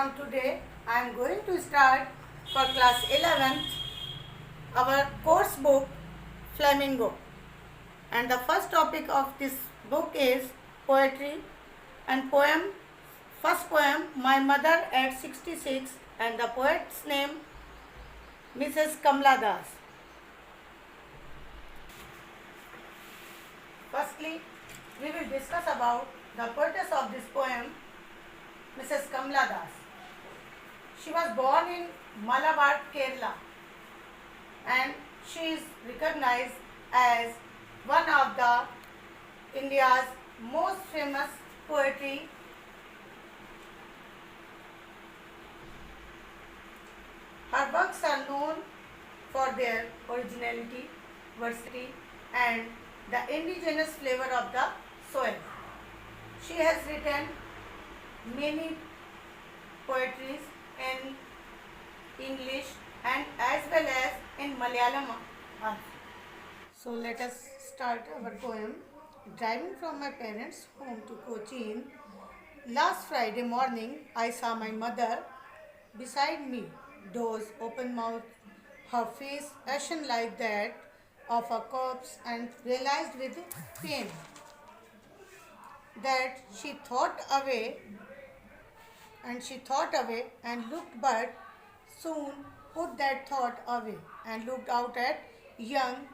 From today, I am going to start for class 11th our course book Flamingo. And the first topic of this book is poetry and poem. First poem, My Mother at 66, and the poet's name Mrs. Kamla Das. Firstly, we will discuss about the poetess of this poem, Mrs. Kamla Das. She was born in Malabar, Kerala, and she is recognized as one of the India's most famous poetry. Her works are known for their originality, versatility, and the indigenous flavor of the soil. She has written many poetries in English and as well as in Malayalam also. So let us start our poem. Driving from my parents' home to Cochin, last Friday morning I saw my mother beside me, doors open mouth, her face ashen like that of a corpse, and realized with pain that she thought away and looked, but soon put that thought away and looked out at young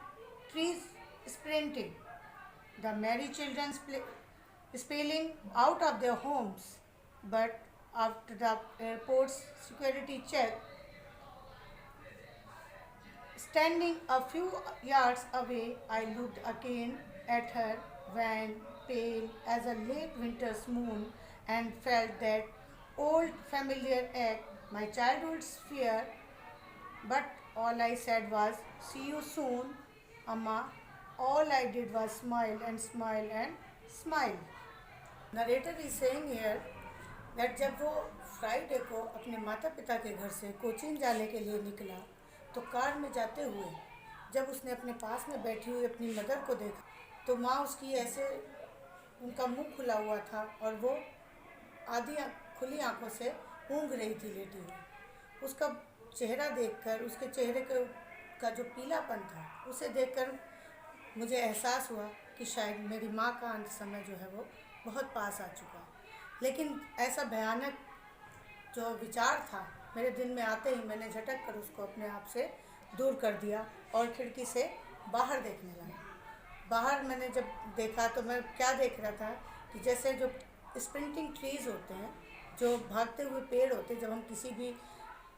trees sprinting, the merry children spilling out of their homes. But after the airport's security check, standing a few yards away, I looked again at her, wan, pale as a late winter's moon, and felt that old familiar ache, my childhood's fear. But all I said was, "See you soon, Amma." All I did was smile and smile and smile. Narrator is saying here that जब वो Friday को अपने माता पिता के घर से कोचीन जाने के लिए निकला, तो कार में जाते हुए जब उसने अपने पास में बैठी हुई अपनी मदर को देखा, तो माँ उसकी ऐसे, उनका मुंह खुला हुआ था और वो आधी खुली आंखों से ऊँघ रही थी लेटी हुई। उसका चेहरा देखकर, उसके चेहरे का जो पीलापन था, उसे देखकर मुझे एहसास हुआ कि शायद मेरी माँ का अंत समय जो है वो बहुत पास आ चुका। लेकिन ऐसा भयानक जो विचार था मेरे दिल में आते ही मैंने झटक कर उसको अपने आप से दूर कर दिया और खिड़की से बाहर देखने लगा। बाहर मैंने जब देखा तो मैं क्या देख रहा था कि जैसे जो स्प्रिंटिंग ट्रीज़ होते हैं, जो भागते हुए पेड़ होते हैं, जब हम किसी भी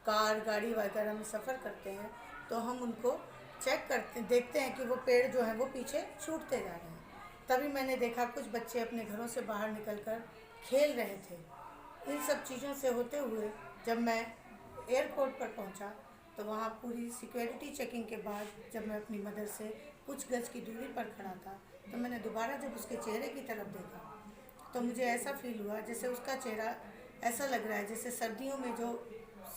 कार गाड़ी वगैरह में सफ़र करते हैं तो हम उनको चेक करते देखते हैं कि वो पेड़ जो हैं वो पीछे छूटते जा रहे हैं। तभी मैंने देखा कुछ बच्चे अपने घरों से बाहर निकलकर खेल रहे थे। इन सब चीज़ों से होते हुए जब मैं एयरपोर्ट पर पहुंचा, तो वहाँ पूरी सिक्योरिटी चेकिंग के बाद जब मैं अपनी मदर से कुछ गज की दूरी पर खड़ा था, तो मैंने दोबारा जब उसके चेहरे की तरफ देखा, तो मुझे ऐसा फील हुआ जैसे उसका चेहरा ऐसा लग रहा है जैसे सर्दियों में जो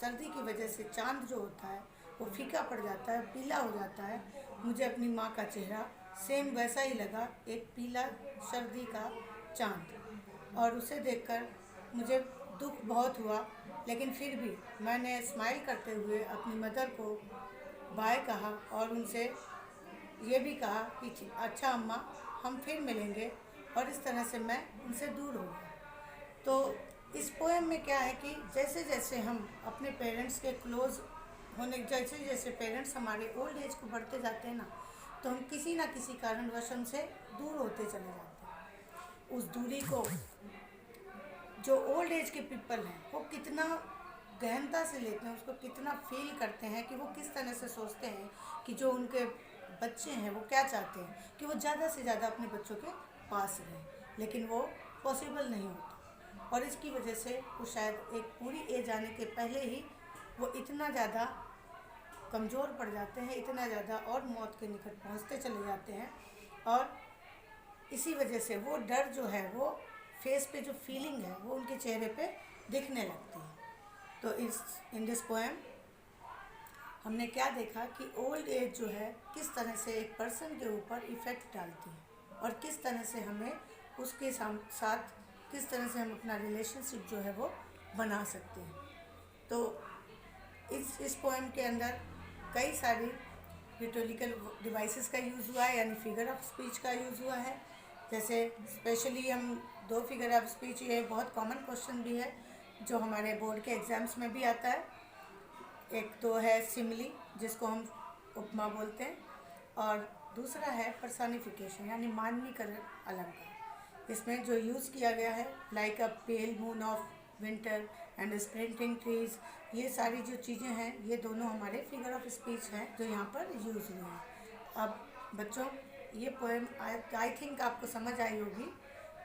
सर्दी की वजह से चाँद जो होता है वो फीका पड़ जाता है, पीला हो जाता है। मुझे अपनी माँ का चेहरा सेम वैसा ही लगा, एक पीला सर्दी का चाँद। और उसे देखकर मुझे दुख बहुत हुआ, लेकिन फिर भी मैंने स्माइल करते हुए अपनी मदर को बाय कहा और उनसे ये भी कहा कि अच्छा अम्मा, हम फिर मिलेंगे। और इस तरह से मैं उनसे दूर हो गया। तो इस पोएम में क्या है कि जैसे जैसे हम अपने पेरेंट्स के क्लोज़ होने, जैसे जैसे पेरेंट्स हमारे ओल्ड एज को बढ़ते जाते हैं ना, तो हम किसी ना किसी कारणवश उनसे दूर होते चले जाते हैं। उस दूरी को जो ओल्ड एज के पीपल हैं वो कितना गहनता से लेते हैं, उसको कितना फील करते हैं कि वो किस तरह से सोचते हैं कि जो उनके बच्चे हैं वो क्या चाहते हैं कि वो ज़्यादा से ज़्यादा अपने बच्चों के पास रहें, लेकिन वो पॉसिबल नहीं होता। और इसकी वजह से वो शायद एक पूरी एज आने के पहले ही वो इतना ज़्यादा कमज़ोर पड़ जाते हैं, इतना ज़्यादा और मौत के निकट पहुंचते चले जाते हैं। और इसी वजह से वो डर जो है, वो फेस पे जो फीलिंग है वो उनके चेहरे पे दिखने लगती है। तो इन दिस पोएम हमने क्या देखा कि ओल्ड एज जो है किस तरह से एक पर्सन के ऊपर इफ़ेक्ट डालती है और किस तरह से हमें उसके साथ किस तरह से हम अपना रिलेशनशिप जो है वो बना सकते हैं। तो इस पोएम के अंदर कई सारी रिटोरिकल डिवाइसेस का यूज़ हुआ है, यानी फिगर ऑफ स्पीच का यूज़ हुआ है। जैसे स्पेशली हम दो फिगर ऑफ स्पीच, ये बहुत कॉमन क्वेश्चन भी है जो हमारे बोर्ड के एग्ज़ाम्स में भी आता है। एक तो है सिमिली, जिसको हम उपमा बोलते हैं, और दूसरा है पर्सनिफिकेशन यानी मानवीकरण अलंकार। इसमें जो यूज़ किया गया है, like a pale moon of winter and sprinting trees, ये सारी जो चीज़ें हैं ये दोनों हमारे फिगर ऑफ स्पीच हैं जो यहाँ पर यूज़ हुए हैं। अब बच्चों, ये पोएम आई थिंक आपको समझ आई होगी,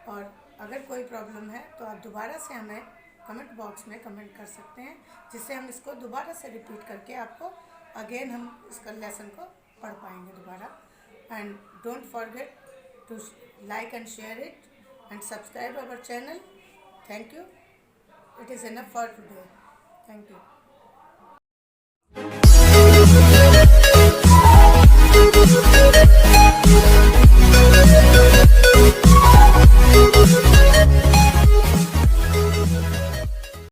और अगर कोई प्रॉब्लम है तो आप दोबारा से हमें कमेंट बॉक्स में कमेंट कर सकते हैं, जिससे हम इसको दोबारा से रिपीट करके आपको अगेन हम इसका लेसन को पढ़ पाएंगे दोबारा। And don't forget to like and share it and subscribe our channel. Thank you. It is enough for today. Thank you.